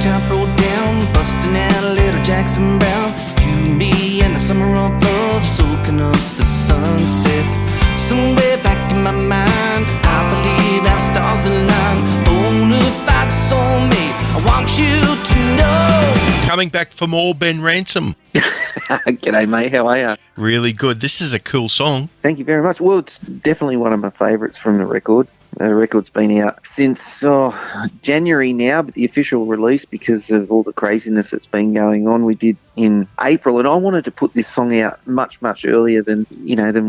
top rolled down, busting out a little Jackson Brown. You, me, and the summer of love, soaking up the sunset. Somewhere back in my mind, I believe our stars align. Bonafide soulmate, I want you to know. Coming back for more, Ben Ransom. G'day, mate. How are you? Really good. This is a cool song. Thank you very much. Well, it's definitely one of my favourites from the record. The record's been out since January now, but the official release, because of all the craziness that's been going on, we did in April. And I wanted to put this song out much earlier than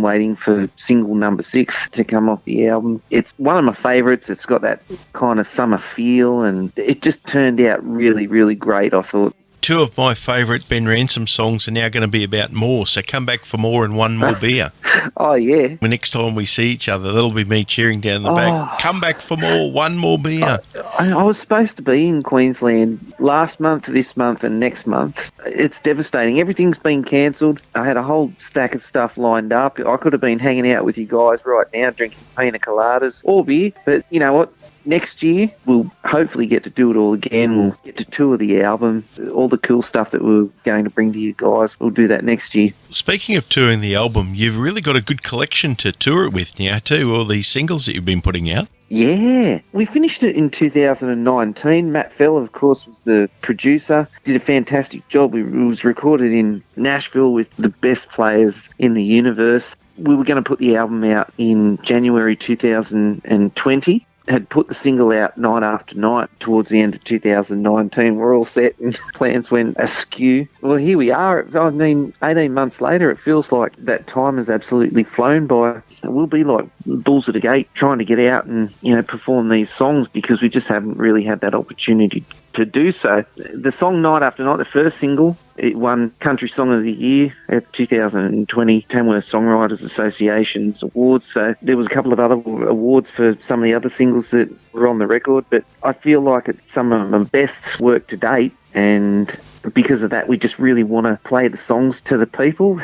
waiting for single number 6 to come off the album. It's one of my favourites. It's got that kind of summer feel, and it just turned out really great, I thought. Two of my favourite Ben Ransom songs are now going to be about more, so come back for more and one more beer. Oh, yeah. The next time we see each other, that'll be me cheering down the back. Come back for more, one more beer. I was supposed to be in Queensland last month, this month and next month. It's devastating. Everything's been cancelled. I had a whole stack of stuff lined up. I could have been hanging out with you guys right now, drinking pina coladas or beer, but you know what? Next year, we'll hopefully get to do it all again. We'll get to tour the album, all the cool stuff that we're going to bring to you guys. We'll do that next year. Speaking of touring the album, you've really got a good collection to tour it with now too, all these singles that you've been putting out. Yeah, we finished it in 2019. Matt Fell, of course, was the producer. Did a fantastic job. It was recorded in Nashville with the best players in the universe. We were going to put the album out in January 2020. Had put the single out night after night towards the end of 2019. We're all set and plans went askew. Well, here we are. I mean, 18 months later, it feels like that time has absolutely flown by. We'll be like bulls at a gate trying to get out and, perform these songs because we just haven't really had that opportunity to do so. The song Night After Night, the first single, it won Country Song of the Year at 2020 Tamworth Songwriters Association's awards. So there was a couple of other awards for some of the other singles that were on the record, but I feel like it's some of my best work to date, and because of that, we just really want to play the songs to the people.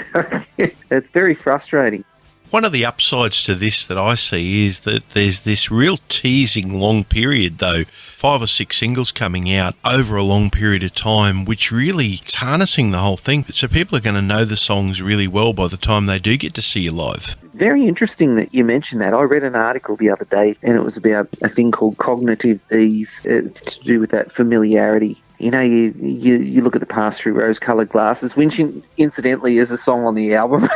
It's very frustrating. One of the upsides to this that I see is that there's this real teasing long period, though, 5 or 6 singles coming out over a long period of time, which really is harnessing the whole thing. So people are going to know the songs really well by the time they do get to see you live. Very interesting that you mentioned that. I read an article the other day, and it was about a thing called cognitive ease. It's to do with that familiarity. You look at the Pass Through Rose-Coloured Glasses, which incidentally is a song on the album.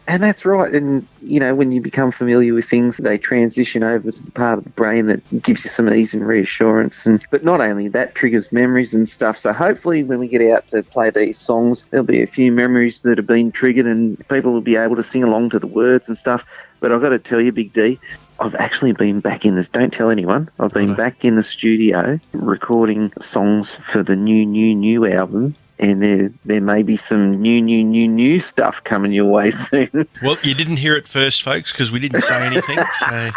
And that's right. And, when you become familiar with things, they transition over to the part of the brain that gives you some ease and reassurance. But not only that, triggers memories and stuff. So hopefully when we get out to play these songs, there'll be a few memories that have been triggered and people will be able to sing along to the words and stuff. But I've got to tell you, Big D, I've actually been back in this. Don't tell anyone. I've been back in the studio recording songs for the new album, and there may be some new stuff coming your way soon. Well, you didn't hear it first, folks, because we didn't say anything. So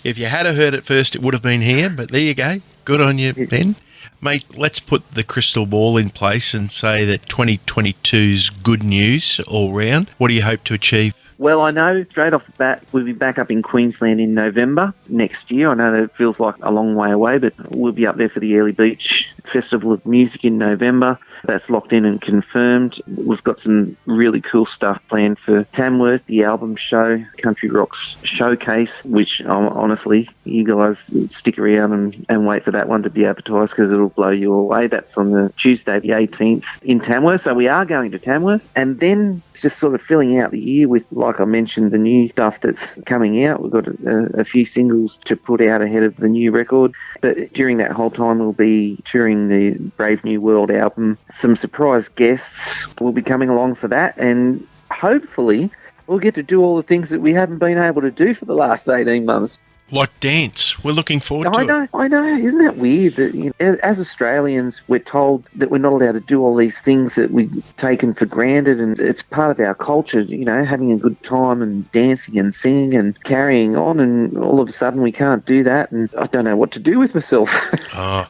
if you had heard it first, it would have been here. But there you go. Good on you, Ben. Mate, let's put the crystal ball in place and say that 2022's good news all round. What do you hope to achieve? Well, I know straight off the bat we'll be back up in Queensland in November next year. I know that it feels like a long way away, but we'll be up there for the Early Beach Festival of Music in November. That's locked in and confirmed. We've got some really cool stuff planned for Tamworth, the album show, Country Rocks Showcase, which honestly, you guys stick around and wait for that one to be advertised because it'll blow you away. That's on the Tuesday the 18th in Tamworth. So we are going to Tamworth, and then just sort of filling out the year with, like I mentioned, the new stuff that's coming out. We've got a few singles to put out ahead of the new record. But during that whole time, we'll be touring the Brave New World album. Some surprise guests will be coming along for that. And hopefully, we'll get to do all the things that we haven't been able to do for the last 18 months. Like dance. We're looking forward to it. I know. Isn't that weird that as Australians, we're told that we're not allowed to do all these things that we've taken for granted, and it's part of our culture, having a good time and dancing and singing and carrying on, and all of a sudden we can't do that, and I don't know what to do with myself. Oh,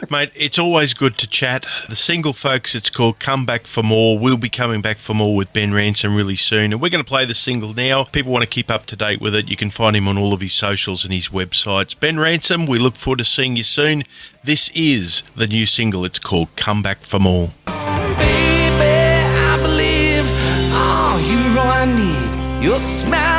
mate, it's always good to chat. The single, folks, it's called Come Back for More. We'll be coming back for more with Ben Ransom really soon, and we're going to play the single now. People want to keep up to date with it. You can find him on all of his social socials and his websites. Ben Ransom, we look forward to seeing you soon. This is the new single. It's called Come Back for More. Baby, I believe, oh, you're all I need. Your smile